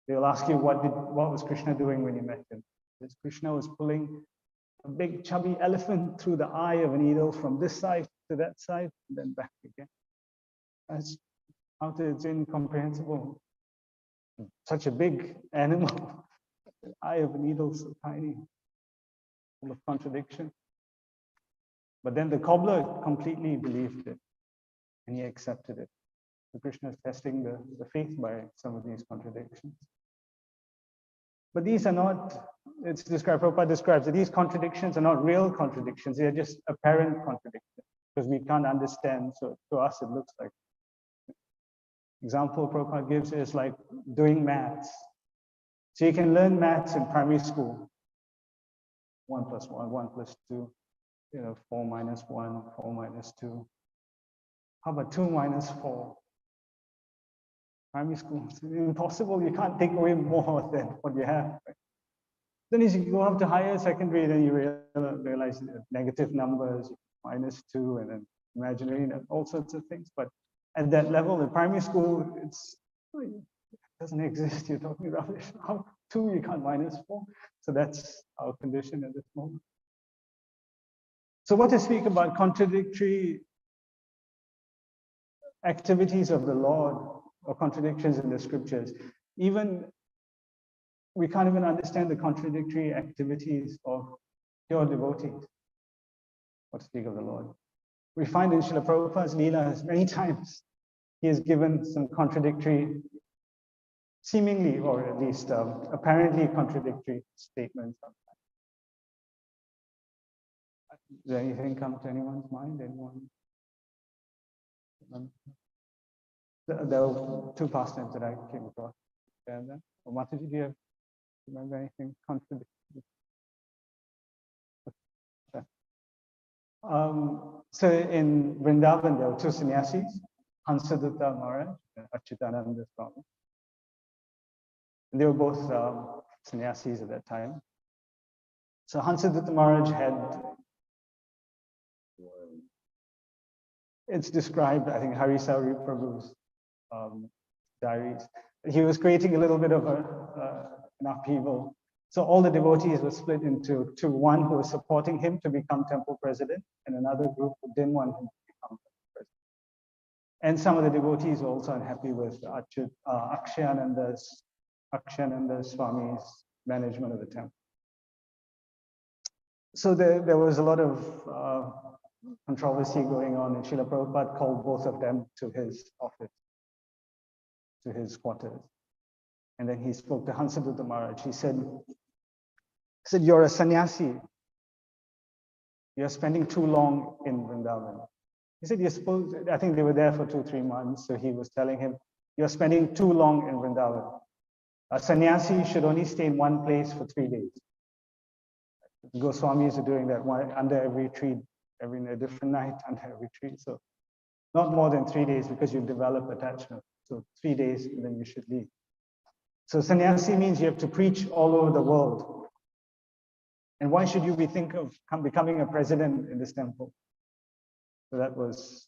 [SPEAKER 1] They'll ask you, what was Krishna doing when you met him? Because Krishna was pulling a big chubby elephant through the eye of a needle from this side to that side, and then back again. That's it's incomprehensible. Such a big animal, the eye of a needle so tiny, full of contradiction. But then the cobbler completely believed it, and he accepted it. So Krishna is testing the faith by some of these contradictions. But these are not, Prabhupada describes that these contradictions are not real contradictions, they are just apparent contradictions, because we can't understand, so to us it looks like. Example Prabhupada gives is like doing maths. So you can learn maths in primary school. 1 plus 1, 1 plus 2, 4 minus 1, 4 minus 2. How about 2 minus 4? Primary school, it's impossible. You can't take away more than what you have. Right? Then as you go up to higher secondary, then you realize negative numbers, -2, and then imaginary, all sorts of things. But at that level. In primary school, it doesn't exist. You're talking rubbish. How 2 you can't minus 4. So that's our condition at this moment. So what to speak about contradictory activities of the Lord or contradictions in the scriptures? Even we can't even understand the contradictory activities of pure devotees. What to speak of the Lord? We find in Srila Prabhupada's Leelas many times he has given some contradictory, seemingly or at least apparently contradictory statements. Does anything come to anyone's mind? Anyone? There were 2 pastimes that I came across. Or Mataji, do you remember anything contradictory? So in Vrindavan, there were 2 sannyasis, Hansadutta Maharaj and Achyutananda Swami. And they were both sannyasis at that time. So Hansadutta Maharaj had, it's described, I think, Hari Sauri Prabhu's diaries. He was creating a little bit of an upheaval. So all the devotees were split into 2. One who was supporting him to become temple president, and another group who didn't want him to become temple president. And some of the devotees were also unhappy with Akshayananda Swami's management of the temple. So there was a lot of controversy going on, and Srila Prabhupada called both of them to his office, to his quarters. And then he spoke to Hansadutta Maharaj. He said, you're a sannyasi. You're spending too long in Vrindavan. He said, I think they were there for 2-3 months. So he was telling him, you're spending too long in Vrindavan. A sannyasi should only stay in one place for 3 days. Goswamis are doing that under every tree, a different night under every tree. So not more than 3 days because you develop attachment. So 3 days and then you should leave. So sannyasi means you have to preach all over the world. And why should you think of becoming a president in this temple? So that was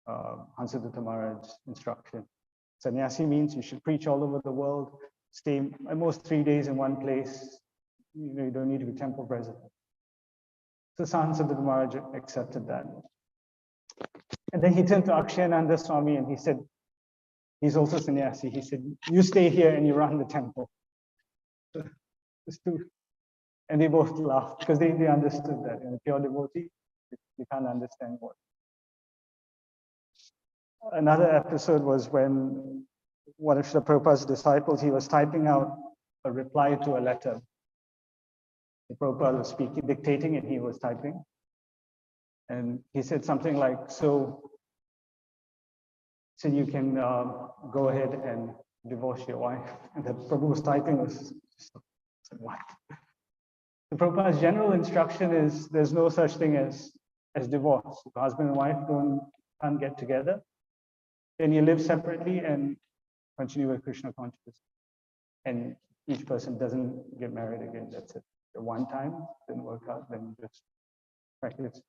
[SPEAKER 1] Hansadutta Maharaj's instruction. Sannyasi means you should preach all over the world, stay at most 3 days in one place. You don't need to be temple president. So Hansadutta Maharaj accepted that. And then he turned to Akshayananda Swami and he said, he's also sannyasi. He said, you stay here and you run the temple. And they both laughed because they understood that in a pure devotee, you can't understand what. Another episode was when one of Srila Prabhupada's disciples, he was typing out a reply to a letter. The Prabhupada was dictating, and he was typing. And he said something like, so you can go ahead and divorce your wife. And the Prabhu was typing, said, what? The Prabhupada's general instruction is there's no such thing as divorce. If husband and wife can't get together, then you live separately and continue with Krishna consciousness. And each person doesn't get married again. That's it. The one time didn't work out, then you just practice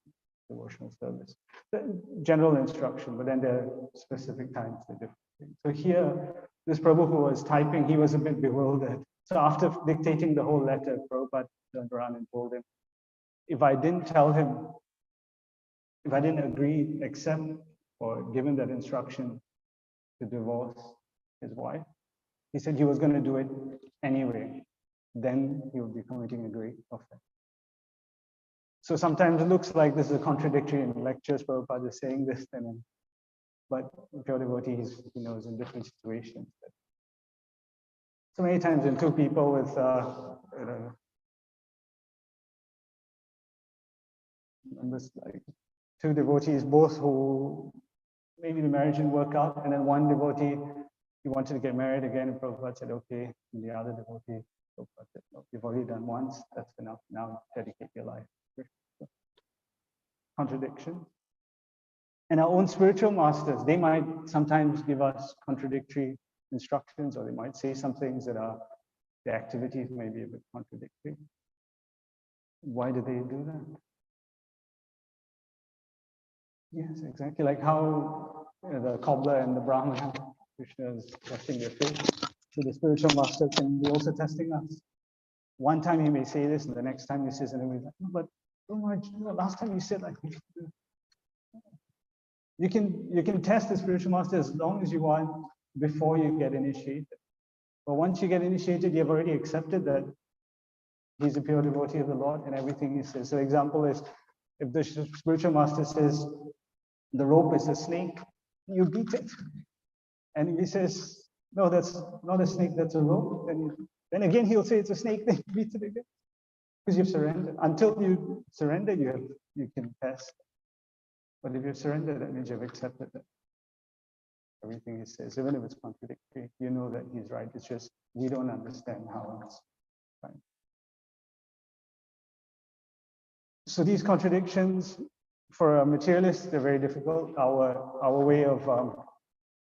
[SPEAKER 1] devotional service. The general instruction, but then there are specific times they're different things. So here, this Prabhu who was typing, he was a bit bewildered. So after dictating the whole letter, Prabhupada turned around and told him, if I didn't agree, accept, or give him that instruction to divorce his wife, he said he was going to do it anyway. Then he would be committing a great offense. So sometimes it looks like this is a contradictory in lectures. Prabhupada is saying this, but pure devotees, he knows in different situations. So many times when 2 people with like 2 devotees, both who maybe the marriage didn't work out, and then one devotee, he wanted to get married again, and Prabhupada said, okay. And the other devotee, Prabhupada said, no, you've already done once, that's enough. Now dedicate your life. Contradiction. And our own spiritual masters, they might sometimes give us contradictory instructions, or they might say some things that are, the activities may be a bit contradictory. Why do they do that? Yes, exactly. Like how the cobbler and the Brahmana. Krishna is testing their faith. So the spiritual master can be also testing us. One time he may say this, and the next time he says, and then we're like, no, but oh my, last time you said like this. You can test the spiritual master as long as you want before you get initiated. But once you get initiated, you've already accepted that he's a pure devotee of the Lord and everything he says. So example is, if the spiritual master says the rope is a snake, you beat it. And if he says, no, that's not a snake, that's a rope, then again he'll say it's a snake, then you beat it again. Because you've surrendered. Until you surrender, you can test. But if you've surrendered, that means you've accepted that everything he says, even if it's contradictory, you know that he's right. It's just we don't understand how it's right. So these contradictions, for a materialist, they're very difficult. Our way of,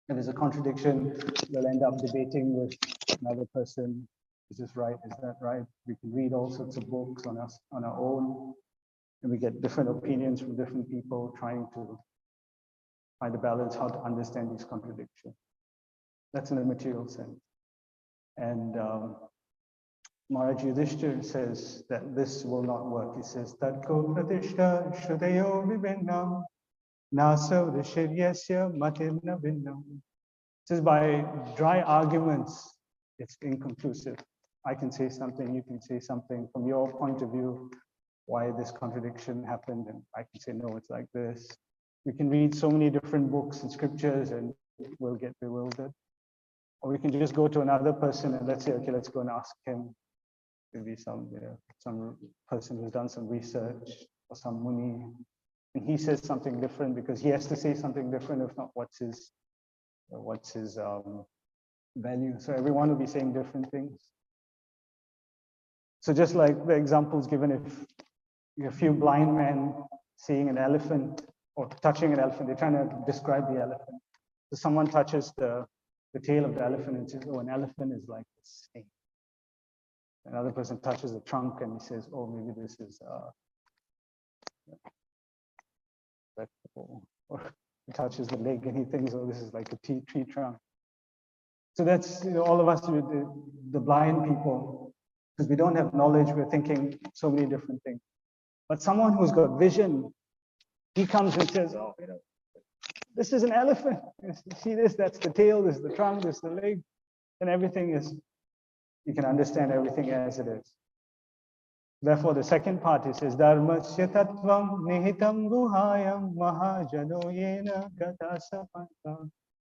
[SPEAKER 1] if there's a contradiction, we'll end up debating with another person. Is this right? Is that right? We can read all sorts of books on our own, and we get different opinions from different people trying to find a balance, how to understand these contradictions. That's in a material sense. And Maharaj Yudhishthira says that this will not work. He says, Tatko pratishta shrudayo vibhinnam naso rishiryasya matirna vinnam. Says by dry arguments, it's inconclusive. I can say something, you can say something from your point of view, why this contradiction happened, and I can say, no, it's like this. We can read so many different books and scriptures and we'll get bewildered. Or we can just go to another person and let's say, okay, let's go and ask him. Maybe some person who's done some research or some muni, and he says something different because he has to say something different. If not, what's his value? So everyone will be saying different things. So just like the examples given, if you have a few blind men seeing an elephant or touching an elephant, they're trying to describe the elephant. So someone touches the tail of the elephant and says, oh, an elephant is like a snake. Another person touches the trunk and he says, oh, maybe this is vegetable. Or he touches the leg and he thinks, oh, this is like a tree trunk. So that's all of us, the blind people, because we don't have knowledge, we're thinking so many different things. But someone who's got vision, he comes and says, oh, this is an elephant. You see this, that's the tail, this is the trunk, this is the leg, and everything is, you can understand everything as it is. Therefore, the second part is Dharmasya tattvam nihitam guhayam mahajano yena gata sapanta.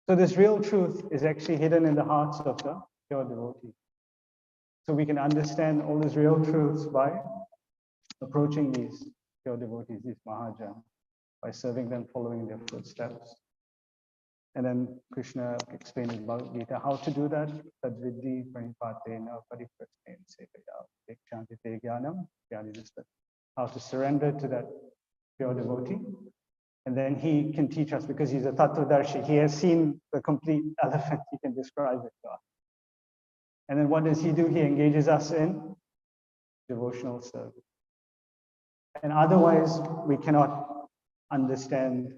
[SPEAKER 1] So this real truth is actually hidden in the hearts of the pure devotees. So we can understand all these real truths by approaching these pure devotees, these mahajana, by serving them, following their footsteps. And then Krishna explained in Bhagavad Gita how to do that. Tadvidhi pranipatena pariprasnen sevaya dekshantite jnanam jnanidista. How to surrender to that pure devotee. And then he can teach us because he's a Tattvadarshi. He has seen the complete elephant. He can describe it to us. And then what does he do? He engages us in devotional service. And otherwise, we cannot understand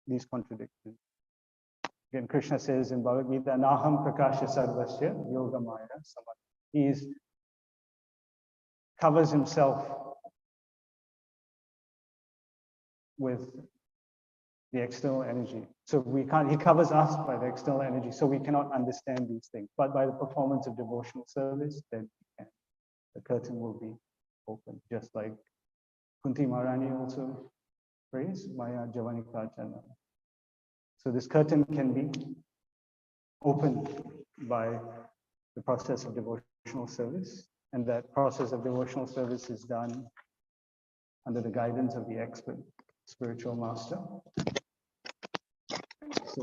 [SPEAKER 1] these contradictions. Again, Krishna says in Bhagavad Gita, Naham Prakasha Sarvasya Yoga Maya Samat. He covers himself with the external energy. So we can't, he covers us by the external energy, so we cannot understand these things. But by the performance of devotional service, then we can. The curtain will be open, just like Kunti Maharani also prays, Maya Javanika Chana. So this curtain can be opened by the process of devotional service, and that process of devotional service is done under the guidance of the expert spiritual master. So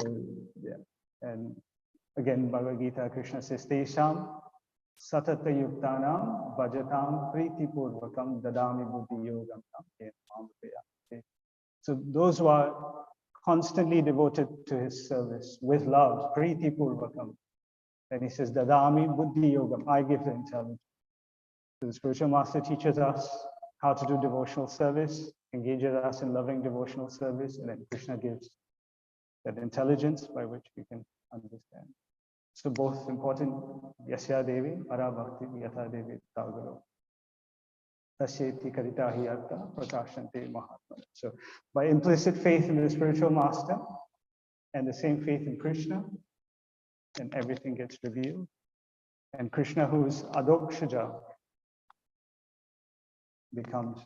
[SPEAKER 1] yeah, and again, Bhagavad Gita, Krishna says, Tesham satata yuktanam bhajatam priti purvakam dadami buddhi yogam tam. So those who are constantly devoted to his service with love, priti purvakam. And he says, Dadami buddhi yogam, I give the intelligence. So the spiritual master teaches us how to do devotional service, engages us in loving devotional service, and then Krishna gives that intelligence by which we can understand. So both important, Yasya Devi, Ara Bhakti, Yatha Devi, Tagaro. Tasyeti Karita Hiyata, Prakashante Mahatma. So by implicit faith in the spiritual master and the same faith in Krishna, then everything gets revealed. And Krishna, who is Adokshaja, becomes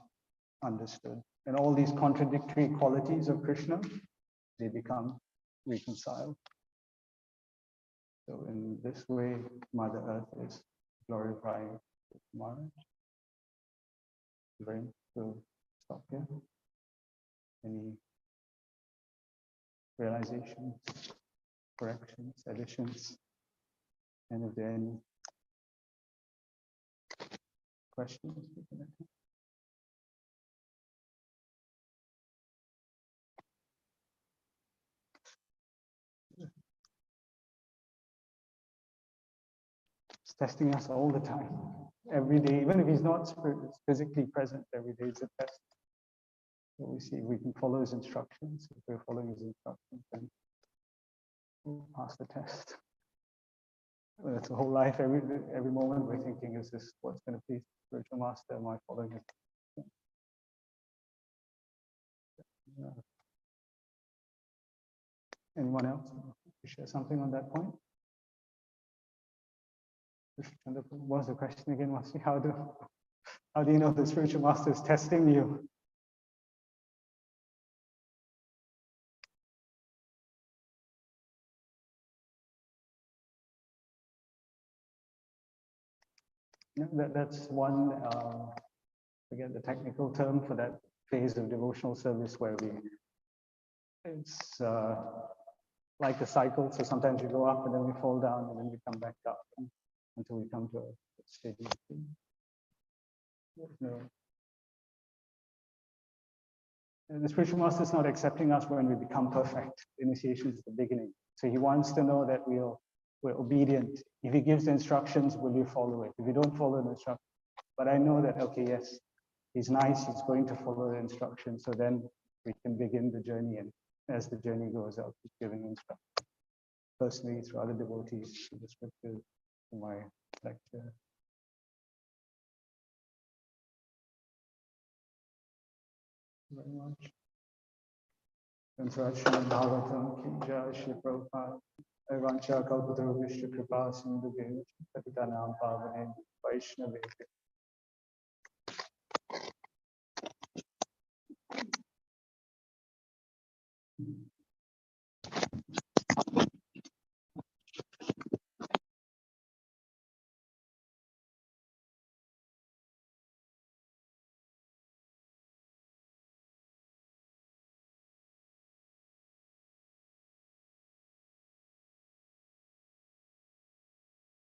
[SPEAKER 1] understood. And all these contradictory qualities of Krishna, they become reconciled. So in this way, Mother Earth is glorifying Maharaj. So stop here. Any realizations, corrections, additions? And if there are any questions, we can ask. It's testing us all the time, every day, even if he's not physically present, every day is a test. So we see if we can follow his instructions. If we're following his instructions, then we'll pass the test. That's the whole life. Every moment we're thinking, is this what's going to please the spiritual master? Am I following it? Yeah. Anyone else to share something on that point? What was the question again, Masi? How do you know the spiritual master is testing you? Yeah, that's one, again, the technical term for that phase of devotional service where it's like a cycle. So sometimes we go up and then we fall down and then we come back up until we come to a steady state. No. And the spiritual master is not accepting us when we become perfect. Initiation is the beginning. So he wants to know that we're obedient. If he gives the instructions, will you follow it? If you don't follow the instructions, but I know that, okay, yes, he's nice, he's going to follow the instructions. So then we can begin the journey. And as the journey goes out, he's giving instructions. Personally, through other devotees, through the scriptures, through my lecture. Very much. Srimad Bhagavatam ki jai, Shri Prabhupada. Evancha kalpataru Vishnu kripa sindhu Patitanam pavane Vaishnave